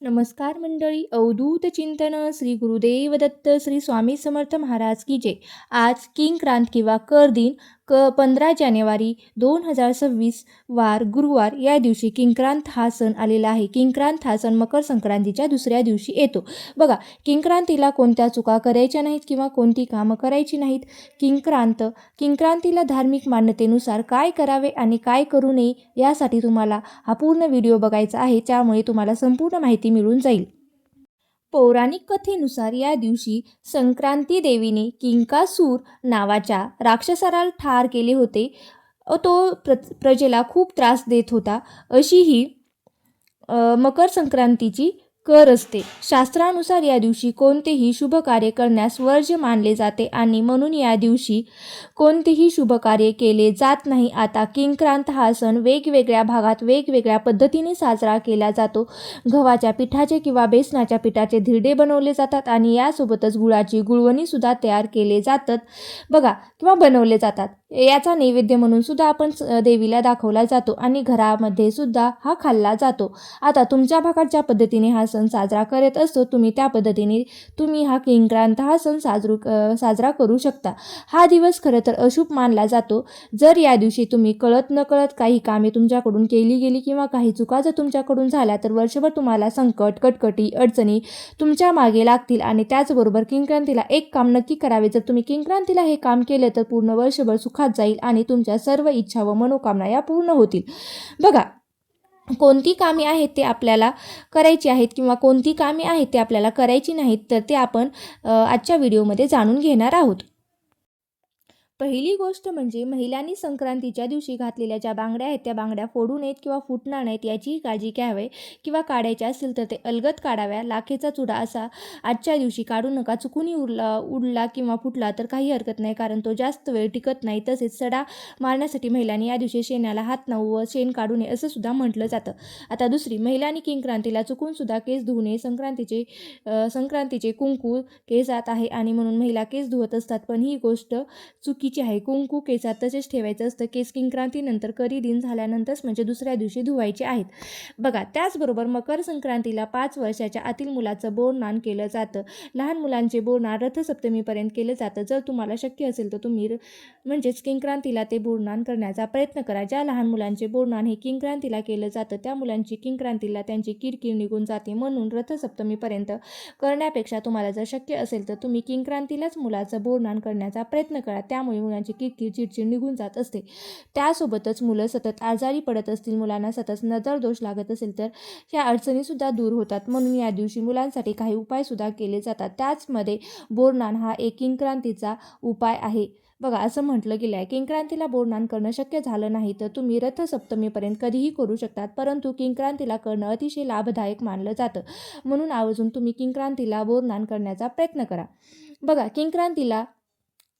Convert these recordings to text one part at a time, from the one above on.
नमस्कार मंडळी. अवधूत चिंतन श्री गुरुदेव दत्त श्री स्वामी समर्थ महाराज की जय. आज किंक्रांत किंवा कर दिन 15 जानेवारी 2026 वार गुरुवार या दिवशी किंक्रांत हा सण आलेला आहे. किंक्रांत हा सण मकर संक्रांतीच्या दुसऱ्या दिवशी येतो. बघा, किंक्रांतीला कोणत्या चुका करायच्या नाहीत किंवा कोणती कामं करायची नाहीत. किंक्रांतीला धार्मिक मान्यतेनुसार काय करावे आणि काय करू नये यासाठी तुम्हाला हा पूर्ण व्हिडिओ बघायचा आहे. त्यामुळे तुम्हाला संपूर्ण माहिती मिळून जाईल. पौराणिक कथेनुसार या दिवशी संक्रांती देवीने किंकासूर नावाच्या राक्षसाला ठार केले होते. तो प्रजेला खूप त्रास देत होता. अशी ही मकर संक्रांतीची कर असते. शास्त्रानुसार या दिवशी कोणतेही शुभ कार्य करण्यास वर्ज्य मानले जाते आणि म्हणून या दिवशी कोणतेही शुभ कार्य केले जात नाही. आता किंक्रांत हा सण वेगवेगळ्या भागात वेगवेगळ्या पद्धतीने साजरा केला जातो. गव्हाच्या पिठाचे किंवा बेसनाच्या पिठाचे धिरडे बनवले जातात आणि यासोबतच गुळाची गुळवणी सुद्धा तयार केले जातात बघा किंवा बनवले जातात. याचा नैवेद्य म्हणून सुद्धा आपण देवीला दाखवला जातो आणि घरामध्ये सुद्धा हा खाल्ला जातो. आता तुमच्या भागात ज्या पद्धतीने हा सण साजरा करत असतो तुम्ही त्या पद्धतीने तुम्ही हा किंक्रांत हा सण साजरा करू शकता. हा दिवस खरं तर अशुभ मानला जातो. जर या दिवशी तुम्ही कळत नकळत काही कामे तुमच्याकडून केली गेली किंवा काही चुका जर तुमच्याकडून झाल्या तर वर्षभर तुम्हाला संकट, कटकटी, अडचणी तुमच्या मागे लागतील. आणि त्याचबरोबर किंक्रांतीला एक काम नक्की करावे. जर तुम्ही किंक्रांतीला हे काम केलं तर पूर्ण वर्षभर सुखात जाईल आणि तुमच्या सर्व इच्छा व मनोकामना या पूर्ण होतील. बघा, कोणती कामे आहेत ते आपल्याला करायची आहेत किंवा कोणती कामे आहेत ते आपल्याला करायची नाहीत तर ते आपण आजच्या व्हिडिओमध्ये जाणून घेणार आहोत. पहिली गोष्ट म्हणजे महिलांनी संक्रांतीच्या दिवशी घातलेल्या ज्या बांगड्या आहेत त्या बांगड्या फोडू नयेत किंवा फुटणार नाहीत याची काळजी घ्यावी. किंवा काढायच्या असतील तर ते अलगद काढाव्या. लाखेचा चुडा असा आजच्या दिवशी काढू नका. चुकूनही उडला किंवा फुटला तर काही हरकत नाही, कारण तो जास्त वेळ टिकत नाही. तसेच सडा मारण्यासाठी महिलांनी या दिवशी शेणाला हात लावू व शेण काढू नये असं सुद्धा म्हटलं जातं. आता दुसरी, महिलांनी किंक्रांतीला चुकून सुद्धा केस धुऊ नये. संक्रांतीचे कुंकू केसात आहे आणि म्हणून महिला केस धुवत असतात, पण ही गोष्ट चुकीची आहे. कुंकू केसात तसेच ठेवायचं असतं. केस किंक्रांतीनंतर करी दिन झाल्यानंतरच म्हणजे दुसऱ्या दिवशी धुवायचे आहेत. बघा, त्याचबरोबर मकर संक्रांतीला 5 वर्षाच्या आतील मुलाचं बोरनान केलं जातं. लहान मुलांचे बोरनान रथसप्तमीपर्यंत केलं जातं. जर तुम्हाला शक्य असेल तर तुम्ही म्हणजेच किंक्रांतीला ते बोरनान करण्याचा प्रयत्न करा. ज्या लहान मुलांचे बोरनान हे किंक्रांतीला केलं जातं त्या मुलांची किंक्रांतीला त्यांची किरकिर निघून जाते. म्हणून रथसप्तमीपर्यंत करण्यापेक्षा तुम्हाला जर शक्य असेल तर तुम्ही किंक्रांतीलाच मुलाचं बोरनान करण्याचा प्रयत्न करा. त्यामुळे मुलांची किरकिर, चिडचिड निघून जात असते. त्यासोबतच मुलं सतत आजारी पडत असतील, मुलांना सतत नजर दोष लागत असेल तर ह्या अडचणीसुद्धा दूर होतात. म्हणून या दिवशी मुलांसाठी काही उपायसुद्धा केले जातात. त्याचमध्ये बोरनान हा एक किंक्रांतीचा उपाय आहे. बघा, असं म्हटलं गेलं आहे किंक्रांतीला बोरनान करणं शक्य झालं नाही तर तुम्ही रथसप्तमीपर्यंत कधीही करू शकतात, परंतु किंक्रांतीला करणं अतिशय लाभदायक मानलं जातं. म्हणून आवर्जून तुम्ही किंक्रांतीला बोरनान करण्याचा प्रयत्न करा. बघा, किंक्रांतीला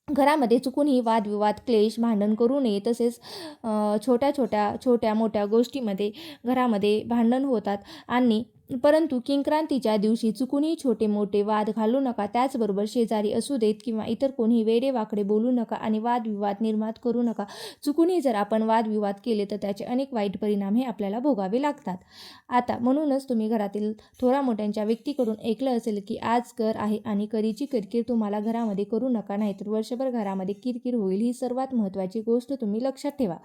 घरामध्ये चुकूनही वादविवाद, क्लेश, भांडण करू नये. तसेच छोट्या मोठ्या गोष्टीमध्ये घरामध्ये भांडण होतात आणि परंतु किंक्रांतीच्या दिवशी चुकूनही छोटे मोठे वाद घालू नका. त्याचबरोबर शेजारी असू देत किंवा इतर कोणी वेडेवाकडे बोलू नका आणि वादविवाद निर्माण करू नका. चुकूनही जर आपण वादविवाद केले तर त्याचे अनेक वाईट परिणाम हे आपल्याला भोगावे लागतात. आता म्हणूनच तुम्ही घरातील थोरा मोठ्यांच्या व्यक्तीकडून ऐकलं असेल की आज कर आहे आणि करीची किरकिर तुम्हाला घरामध्ये करू नका, नाहीतर वर्षभर घरामध्ये किरकिर होईल. ही सर्वात महत्त्वाची गोष्ट तुम्ही लक्षात ठेवा.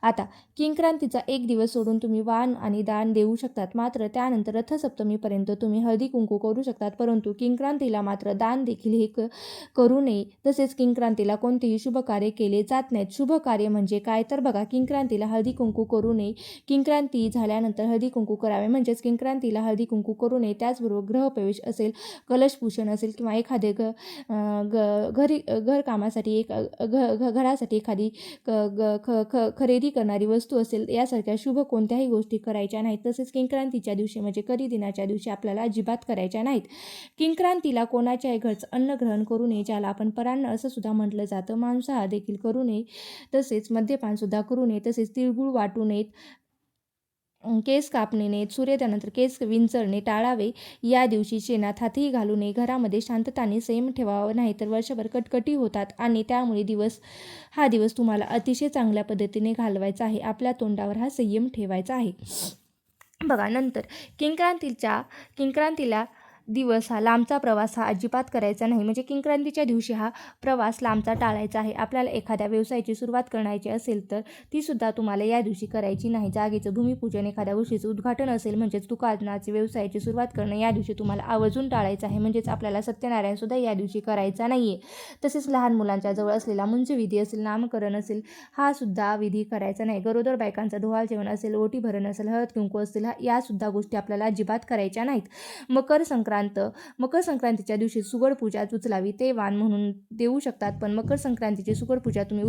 आता किंक्रांतीचा एक दिवस सोडून तुम्ही वाण आणि दान देऊ शकतात. मात्र त्यानंतर रथसप्तमीपर्यंत तुम्ही हळदी कुंकू करू शकतात, परंतु किंक्रांतीला मात्र दान देखील हे करू नये. तसेच किंक्रांतीला कोणतेही शुभ कार्य केले जात नाहीत. शुभ कार्य म्हणजे काय तर बघा, किंक्रांतीला हळदी कुंकू करू नये. किंक्रांती झाल्यानंतर हळदी कुंकू करावे, म्हणजेच किंक्रांतीला हळदी कुंकू करू नये. त्याचबरोबर गृहप्रवेश असेल, कलशपूषण असेल किंवा एखादे घर कामासाठी घरासाठी एखादी खरेदी करणारी वस्तू असेल, यासारख्या शुभ कोणत्याही गोष्टी करायच्या नाहीत. तसेच किंक्रांतीच्या दिवशी म्हणजे करी दिनाच्या दिवशी आपल्याला अजिबात करायच्या नाहीत. किंक्रांतीला कोणाच्याही घरचं अन्न ग्रहण करू नये, ज्याला आपण परान्न असं सुद्धा म्हटलं जातं. मांसाहार देखील करू नये. तसेच मद्यपान सुद्धा करू नये. तसेच तिळगुळ वाटू नयेत. केस कापणे नयेत. सूर्योदयानंतर केस विंचरणे टाळावे. या दिवशी शेणात हातही घालू नये. घरामध्ये शांतताने संयम ठेवावा, नाही तर वर्षभर कटकटी होतात आणि त्यामुळे हा दिवस तुम्हाला अतिशय चांगल्या पद्धतीने घालवायचा आहे. आपल्या तोंडावर हा संयम ठेवायचा आहे. बघा नंतर किंक्रांतीला दिवस हा लांबचा प्रवास हा अजिबात करायचा नाही. म्हणजे किंक्रांतीच्या दिवशी हा प्रवास लांबचा टाळायचा आहे. आपल्याला एखाद्या व्यवसायाची सुरुवात करायची असेल तर तीसुद्धा तुम्हाला या दिवशी करायची नाही. जागेचं भूमिपूजन, एखाद्या गोष्टीचं उद्घाटन असेल म्हणजेच दुकानाची व्यवसायाची सुरुवात करणं या दिवशी तुम्हाला आवर्जून टाळायचं आहे. म्हणजेच आपल्याला सत्यनारायणसुद्धा या दिवशी करायचा नाही आहे. तसेच लहान मुलांच्या जवळ असलेला मुंजविधी असेल, नामकरण असेल हा सुद्धा विधी करायचा नाही. गरोदर बायकांचं डोहाळ जेवण असेल, ओटी भरण असेल, हळद कुंकू असेल यासुद्धा गोष्टी आपल्याला अजिबात करायच्या नाहीत. मकर संक्रांतीच्या दिवशी सुगड पूजा उचलावी ते वाण म्हणून देऊ शकतात. पण मकर संक्रांतीची सुगड पूजा तुम्ही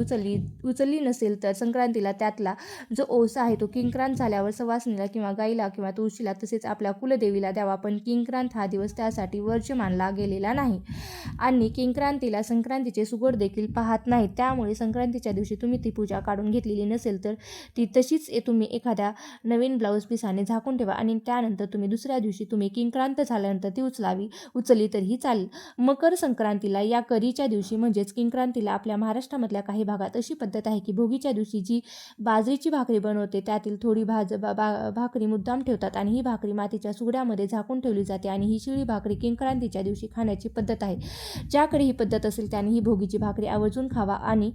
उचलली नसेल तर संक्रांतीला त्यातला जो ओसा आहे तो किंक्रांत झाल्यावर सवासणीला किंवा गाईला किंवा तुळशीला तसेच आपल्या कुलदेवीला द्यावा. पण किंक्रांत हा दिवस त्यासाठी वर्ज्य मानला गेलेला नाही आणि किंक्रांतीला संक्रांतीचे सुगड देखील पाहत नाहीत. त्यामुळे संक्रांतीच्या दिवशी तुम्ही ती पूजा काढून घेतलेली नसेल तर ती तशीच तुम्ही एखाद्या नवीन ब्लाऊज पिसाने झाकून ठेवा आणि त्यानंतर तुम्ही दुसऱ्या दिवशी तुम्ही किंक्रांत झाल्यानंतर ती उचलली तरीही चालेल. मकर संक्रांतीला या करीच्या दिवशी म्हणजेच किंक्रांतीला आपल्या महाराष्ट्रामधल्या काही भागात अशी पद्धत आहे की भोगीच्या दिवशी जी बाजरीची भाकरी बनवते त्यातील थोडी भाकरी मुद्दाम ठेवतात आणि ही भाकरी मातीच्या सुगड्यामध्ये झाकून ठेवली जाते आणि ही शिळी भाकरी किंक्रांतीच्या दिवशी खाण्याची पद्धत आहे. ज्याकडे ही पद्धत असेल त्याने ही भोगीची भाकरी आवर्जून खावा आणि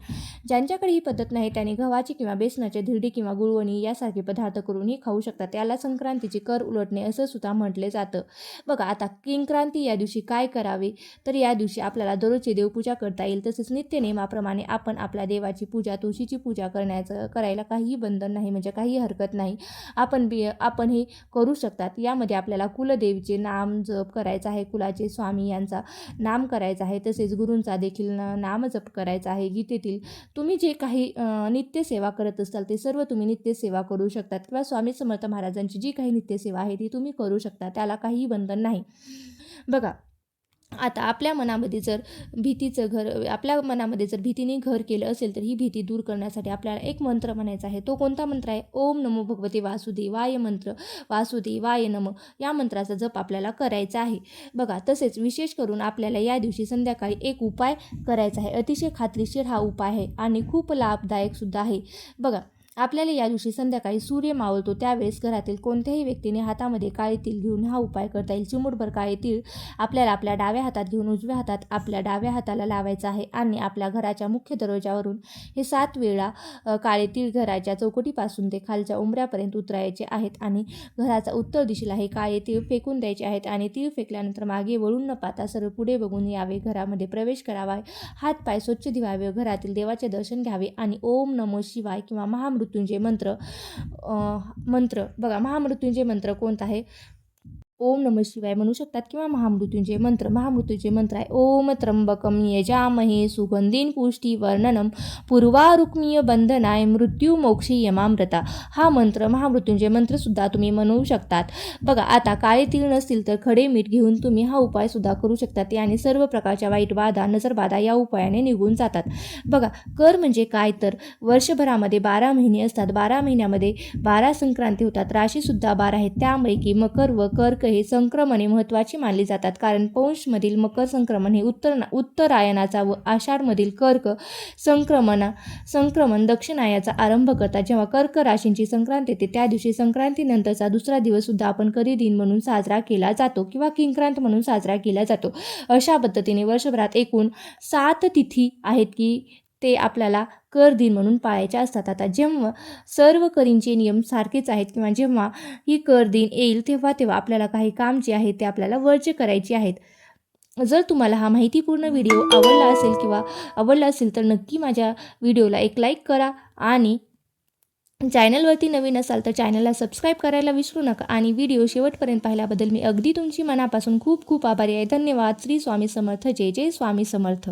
ज्यांच्याकडे ही पद्धत नाही त्याने गव्हाची किंवा बेसनाची धिरडी किंवा गुळवणी यासारखे पदार्थ करूनही खाऊ शकतात. त्याला संक्रांतीचे कर उलटणे असं सुद्धा म्हटले जातं. बघा आता किंक्रांती या दिवशी काय करावे तर या दिवशी आपल्याला दररोजची देवपूजा करता येईल. तसेच नित्यनेमाप्रमाणे आपण आपल्या देवाची पूजा, तुळशीची पूजा करायला काहीही बंधन नाही, म्हणजे काही हरकत नाही. आपण हे करू शकतात. यामध्ये आपल्याला कुलदेवीचे नाम जप करायचा आहे, कुलाचे स्वामी यांचा नाम करायचा आहे, तसेच गुरूंचा देखील नाम जप करायचा आहे. गीतेतील तुम्ही जे काही नित्यसेवा करत असाल ते सर्व तुम्ही नित्यसेवा करू शकतात किंवा स्वामी समर्थ महाराजांची जी काही नित्यसेवा आहे ती तुम्ही करू शकता. त्याला काहीही बंधन नाही. बघा आता आपल्या मनामध्ये जर भीतीने घर केलं असेल तर ही भीती दूर करण्यासाठी आपल्याला एक मंत्र म्हणायचा आहे. तो कोणता मंत्र आहे? ओम नमो भगवते वासुदेवाय मंत्र, वासुदेवाय नम या मंत्राचा जप आपल्याला करायचा आहे. बघा तसेच विशेष करून आपल्याला या दिवशी संध्याकाळी एक उपाय करायचा आहे. अतिशय खात्रीशीर हा उपाय आहे आणि खूप लाभदायक सुद्धा आहे. बघा आपल्याला या दिवशी संध्याकाळी सूर्य मावळतो त्यावेळेस घरातील कोणत्याही व्यक्तीने हातामध्ये काळे तीळ घेऊन हा उपाय करता येईल. चिमूटभर काळे तीळ आपल्याला आपल्या डाव्या हातात घेऊन उजव्या हातात आपल्या डाव्या हाताला लावायचा आहे आणि आपल्या घराच्या मुख्य दरवाजावरून हे 7 वेळा काळे तीळ घराच्या चौकटीपासून ते खालच्या उंबऱ्यापर्यंत उतरायचे आहेत आणि घराच्या उत्तर दिशेला हे काळे तीळ फेकून द्यायचे आहेत आणि तीळ फेकल्यानंतर मागे वळून न पाहता सर्व पुढे बघून यावे, घरामध्ये प्रवेश करावा, हात पाय स्वच्छ धुवावे, घरातील देवाचे दर्शन घ्यावे आणि ओम नमो शिवाय किंवा महामृत्युंजय मंत्र बघा महामृत्युंजय मंत्र कोणता आहे? ओम नमः शिवाय म्हणू शकतात किंवा महामृत्युंजय मंत्र आहे ओम त्र्यंबकम यजामहे सुगंधीन पुष्टिवर्धनम पूर्वारुक्मीय बंधनाय मृत्यू मोक्षी यमामृता हा मंत्र महामृत्युंजय मंत्र सुद्धा तुम्ही म्हणू शकतात. बघा आता काळे तीळ नसतील तर खडे मीठ घेऊन तुम्ही हा उपाय सुद्धा करू शकतात. याने सर्व प्रकारच्या वाईट बाधा, नजरबाधा या उपायाने निघून जातात. बघा कर म्हणजे काय तर वर्षभरामध्ये 12 महिने असतात. 12 महिन्यामध्ये 12 संक्रांती होतात. राशीसुद्धा 12 आहेत. त्यामुळे की मकर व कर्क हे संक्रमणे महत्त्वाची मानली जातात. कारण पौषमधील मकर संक्रमण हे उत्तरायणाचा व आषाढमधील कर्क संक्रमण दक्षिणायाचा आरंभ करतात. जेव्हा कर्क राशींची संक्रांत येते त्या दिवशी संक्रांतीनंतरचा दुसरा दिवस सुद्धा आपण करी दिन म्हणून साजरा केला जातो किंवा किंक्रांत म्हणून साजरा केला जातो. अशा पद्धतीने वर्षभरात एकूण 7 तिथी आहेत की ते आपल्याला कर दिन म्हणून पाळायचे असतात. आता जेव्हा सर्व करींचे नियम सारखेच आहेत किंवा जेव्हा ही कर दिन येईल तेव्हा आपल्याला काही काम जे आहे ते आपल्याला वर्ज्य करायचे आहेत. जर तुम्हाला हा माहितीपूर्ण व्हिडिओ आवडला असेल तर नक्की माझ्या व्हिडिओला एक लाईक करा आणि चॅनलवरती नवीन असाल तर चॅनलला सबस्क्राईब करायला विसरू नका आणि व्हिडिओ शेवटपर्यंत पाहिल्याबद्दल मी अगदी तुमची मनापासून खूप खूप आभारी आहे. धन्यवाद. श्री स्वामी समर्थ. जय जय स्वामी समर्थ.